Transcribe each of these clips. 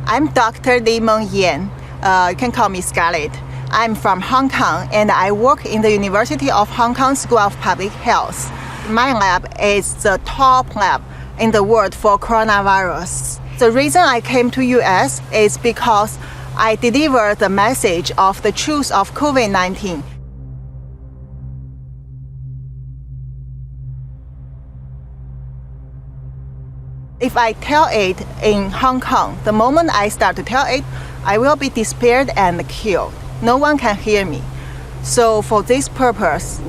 I'm Dr. Li Meng Yan. You can call me Scarlett. I'm from Hong Kong and I work in the University of Hong Kong School of Public Health. My lab is the top lab in the world for coronavirus. The reason I came to US is because I delivered the message of the truth of COVID-19. If I tell it in Hong Kong, the moment I start to tell it, I will be disappeared and killed. No one can hear me. So for this purpose,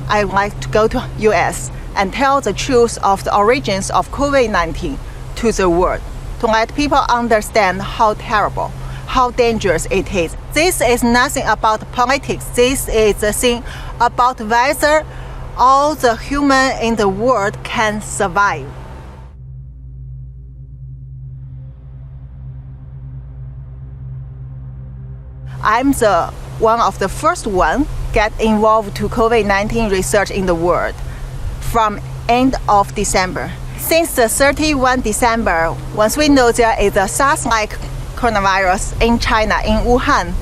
I like to go to US and tell the truth of the origins of COVID-19 to the world, to let people understand how terrible, how dangerous it is. This is nothing about politics. This is a thing about whether all the human in the world can survive. I'm one of the first one get involved to COVID-19 research in the world from end of December. Since the 31 December, once we know there is a SARS-like coronavirus in China, in Wuhan,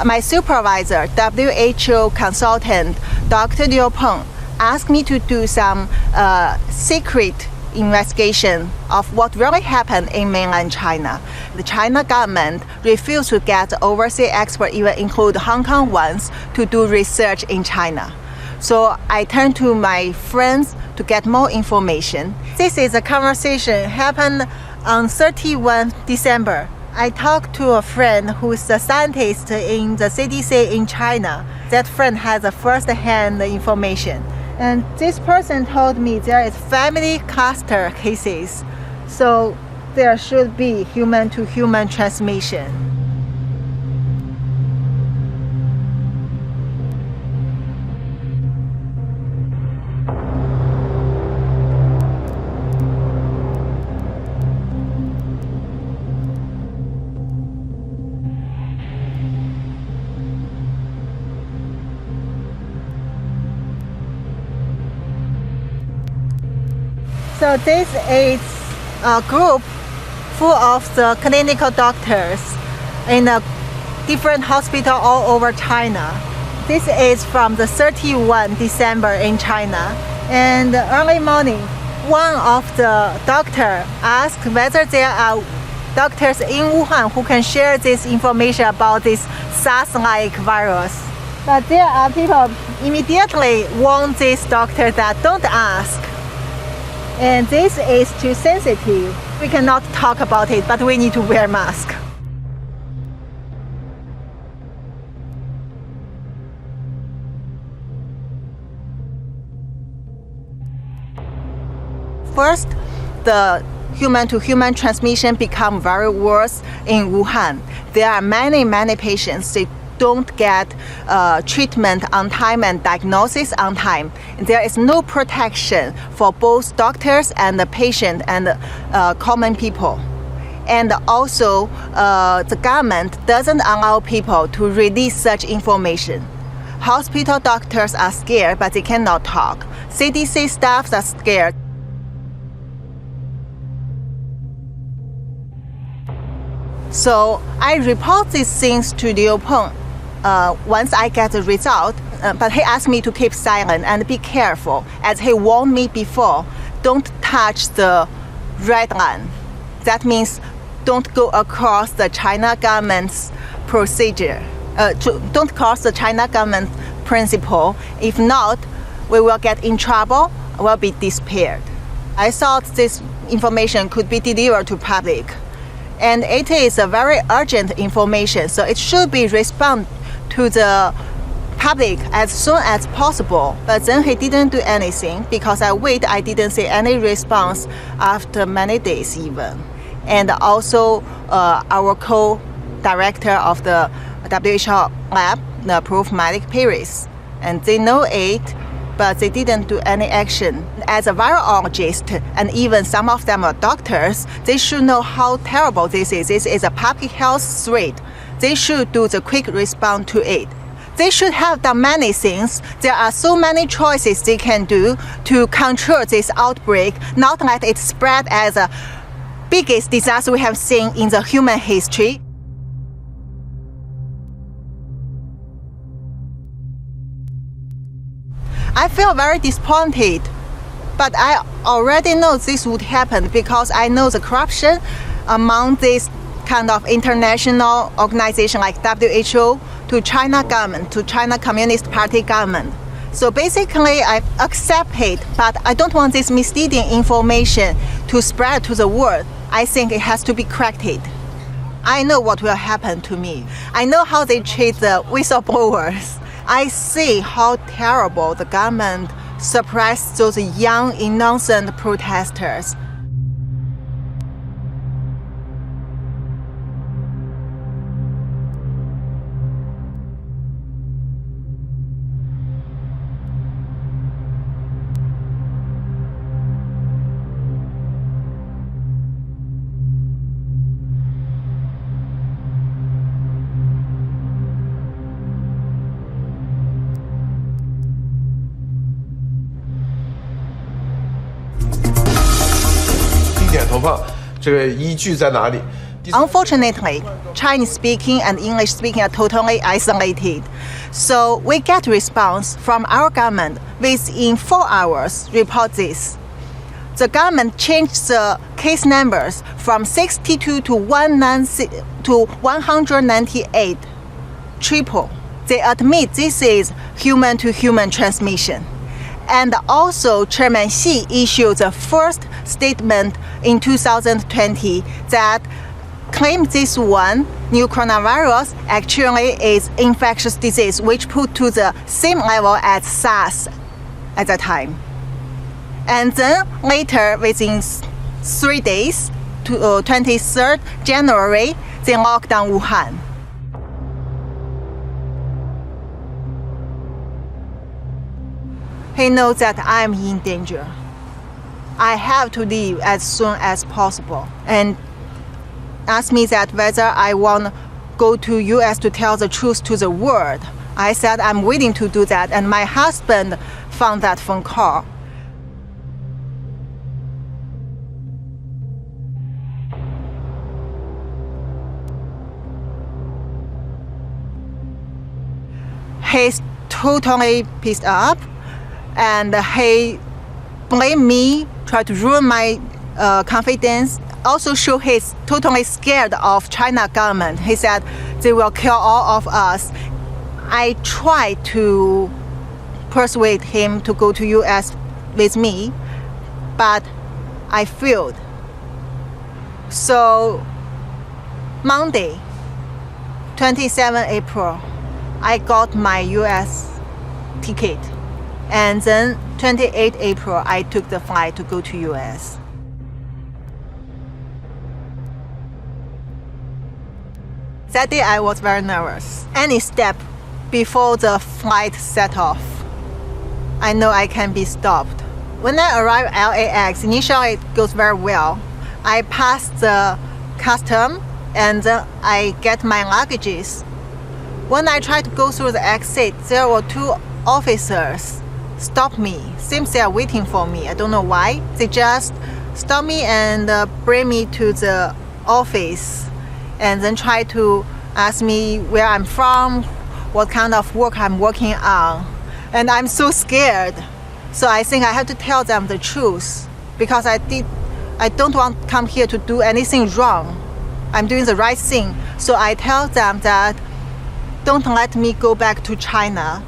my supervisor, WHO consultant, Dr. Liu Peng, asked me to do some secret investigation of what really happened in mainland China. The China government refused to get overseas experts, even include Hong Kong ones, to do research in China. So I turned to my friends to get more information. This is a conversation happened on 31 December. I talked to a friend who is a scientist in the CDC in China. That friend has a first-hand information. And this person told me there is family cluster cases, so there should be human-to-human transmission. So this is a group full of the clinical doctors in a different hospital all over China. This is from the 31 December in China. And early morning, one of the doctors asked whether there are doctors in Wuhan who can share this information about this SARS-like virus. But there are people immediately warn this doctor that don't ask. And this is too sensitive. We cannot talk about it, but we need to wear mask. First, the human-to-human transmission become very worse in Wuhan. There are many patients. They don't get treatment on time and diagnosis on time. There is no protection for both doctors and the patient and common people. And also, the government doesn't allow people to release such information. Hospital doctors are scared, but they cannot talk. CDC staffs are scared. So I report these things to Liu Peng once I get the result, but he asked me to keep silent and be careful, as he warned me before, don't touch the red line. That means don't go across the China government's procedure. Don't cross the China government principle. If not, we will get in trouble, will be disappeared. I thought this information could be delivered to public. And it is a very urgent information, so it should be responded to the public as soon as possible. But then he didn't do anything because I didn't see any response after many days even. And also our co-director of the WHO lab approved Malik Paris, and they know it, but they didn't do any action. As a virologist, and even some of them are doctors, they should know how terrible this is. This is a public health threat. They should do the quick response to it. They should have done many things. There are so many choices they can do to control this outbreak, not let it spread as a biggest disaster we have seen in the human history. I feel very disappointed, but I already know this would happen because I know the corruption among this kind of international organization like WHO, to China government, to China Communist Party government. So basically I accept it, but I don't want this misleading information to spread to the world. I think it has to be corrected. I know what will happen to me. I know how they treat the whistleblowers. I see how terrible the government suppressed those young, innocent protesters. Unfortunately, Chinese-speaking and English-speaking are totally isolated. So we get response from our government within 4 hours. Report this. The government changed the case numbers from 62 to 198. Triple. They admit this is human-to-human transmission. And also, Chairman Xi issued the first statement in 2020 that claimed this one, new coronavirus, actually is infectious disease, which put to the same level as SARS at that time. And then later, within 3 days, to 23rd January, they locked down Wuhan. He knows that I'm in danger. I have to leave as soon as possible, and asked me that whether I want to go to US to tell the truth to the world. I said I'm willing to do that, and my husband found that phone call. He's totally pissed off, and he blamed me, tried to ruin my confidence. Also show he's totally scared of China government. He said they will kill all of us. I tried to persuade him to go to US with me, but I failed. So Monday, 27 April, I got my US ticket. And then 28 April, I took the flight to go to US. That day I was very nervous. Any step before the flight set off, I know I can be stopped. When I arrive at LAX, initially it goes very well. I pass the custom and then I get my luggages. When I tried to go through the exit, there were 2 officers stop me. Seems they are waiting for me. I don't know why. They just stop me and bring me to the office, and then try to ask me where I'm from, what kind of work I'm working on. And I'm so scared. So I think I have to tell them the truth, because I don't want to come here to do anything wrong. I'm doing the right thing. So I tell them that don't let me go back to China.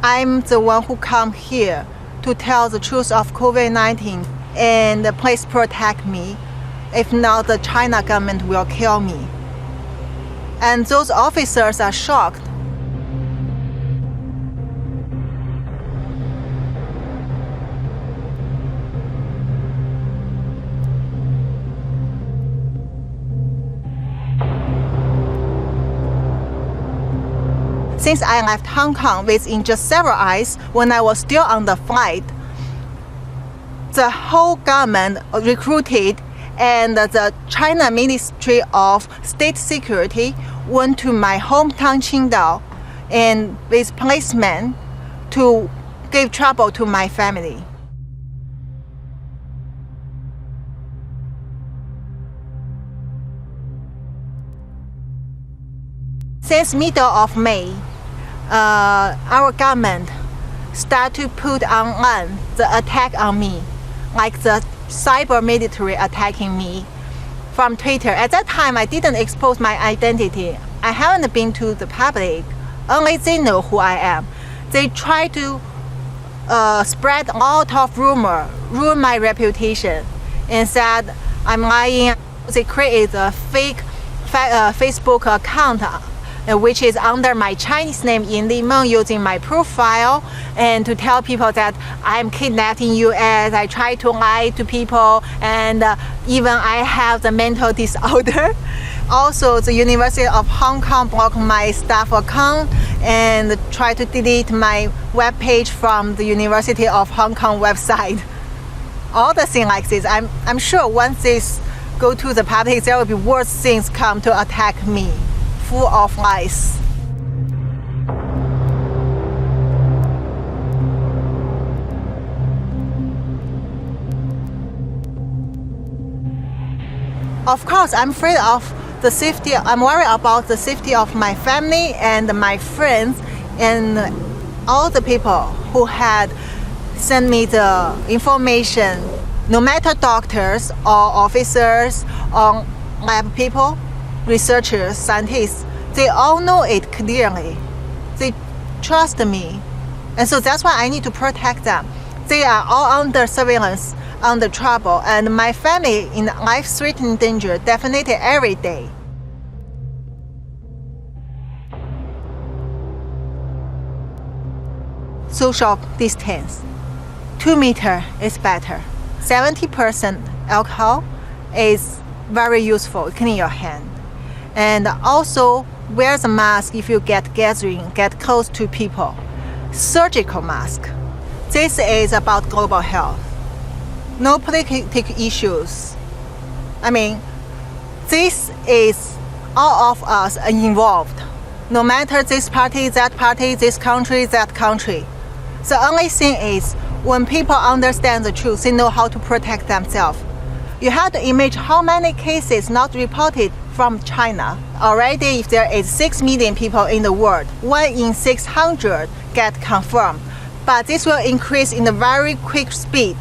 I'm the one who come here to tell the truth of COVID-19, and please protect me. If not, the China government will kill me. And those officers are shocked. Since I left Hong Kong within just several hours, when I was still on the flight, the whole government recruited, and the China Ministry of State Security went to my hometown Qingdao and with policemen to give trouble to my family. Since middle of May, our government start to put on the attack on me, like the cyber military attacking me from Twitter. At that time, I didn't expose my identity. I haven't been to the public. Only they know who I am. They try to spread a lot of rumor, ruin my reputation, and said I'm lying. They create a fake Facebook account, which is under my Chinese name in Limeng, using my profile, and to tell people that I'm kidnapped in US. I try to lie to people, and even I have the mental disorder. Also, the University of Hong Kong blocked my staff account and try to delete my webpage from the University of Hong Kong website. All the things like this. I'm sure once this go to the public, there will be worse things come to attack me, full of lies. Of course, I'm afraid of the safety. I'm worried about the safety of my family and my friends and all the people who had sent me the information. No matter doctors or officers or lab people, researchers, scientists, they all know it clearly. They trust me. And so that's why I need to protect them. They are all under surveillance, under trouble, and my family in life-threatening danger definitely every day. Social distance. 2 meters is better. 70% alcohol is very useful, clean your hand. And also wear the mask if you get close to people. Surgical mask. This is about global health. No political issues. I mean, this is all of us involved. No matter this party, this country, that country. The only thing is, when people understand the truth, they know how to protect themselves. You have to imagine how many cases not reported from China. Already, if there is 6 million people in the world, 1 in 600 get confirmed. But this will increase in a very quick speed.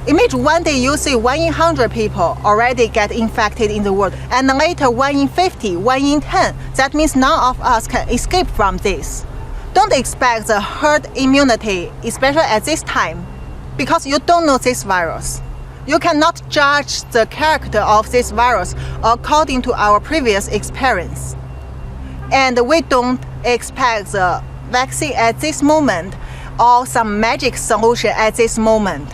Imagine one day you see 1 in 100 people already get infected in the world, and later 1 in 50, 1 in 10. That means none of us can escape from this. Don't expect the herd immunity, especially at this time, because you don't know this virus. You cannot judge the character of this virus according to our previous experience. And we don't expect the vaccine at this moment or some magic solution at this moment.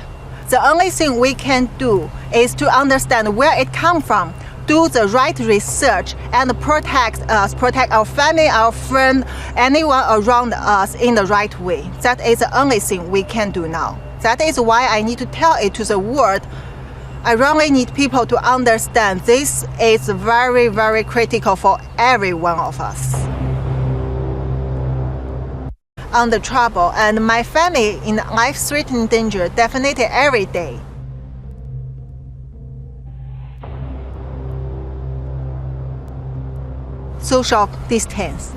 The only thing we can do is to understand where it comes from, do the right research, and protect us, protect our family, our friend, anyone around us in the right way. That is the only thing we can do now. That is why I need to tell it to the world. I really need people to understand this is very, very critical for every one of us. Under trouble, and my family in life-threatening danger definitely every day. Social distance.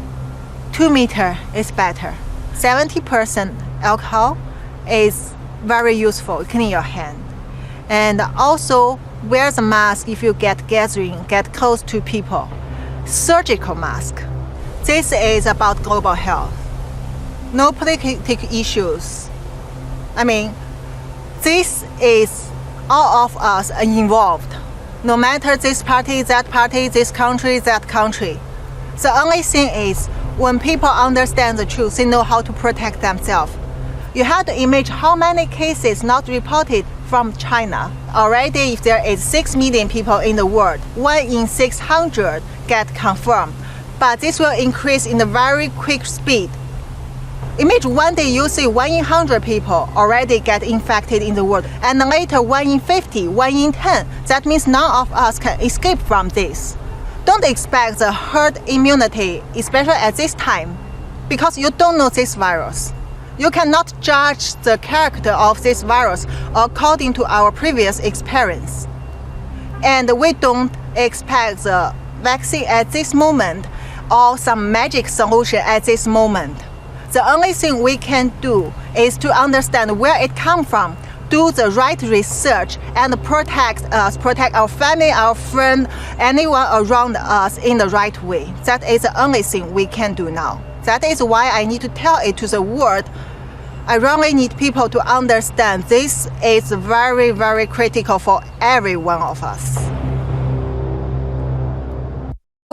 2 meters is better. 70% alcohol is very useful, clean your hand. And also wear the mask if you get close to people. Surgical mask. This is about global health. No political issues. I mean, this is all of us involved. No matter this party, this country, that country. The only thing is, when people understand the truth, they know how to protect themselves. You have to imagine how many cases not reported from China. Already, if there is 6 million people in the world, 1 in 600 get confirmed. But this will increase in a very quick speed. Imagine one day you see 1 in 100 people already get infected in the world, and later 1 in 50, 1 in 10. That means none of us can escape from this. Don't expect the herd immunity, especially at this time, because you don't know this virus. You cannot judge the character of this virus according to our previous experience. And we don't expect the vaccine at this moment all some magic solution at this moment. The only thing we can do is to understand where it comes from, do the right research, and protect us, protect our family, our friend, anyone around us in the right way. That is the only thing we can do now. That is why I need to tell it to the world. I really need people to understand this is very, very critical for every one of us.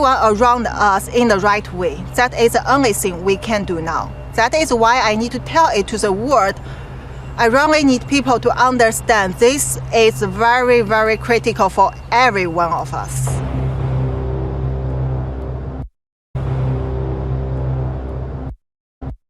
Everyone around us in the right way. That is the only thing we can do now. That is why I need to tell it to the world. I really need people to understand this is very, very critical for every one of us.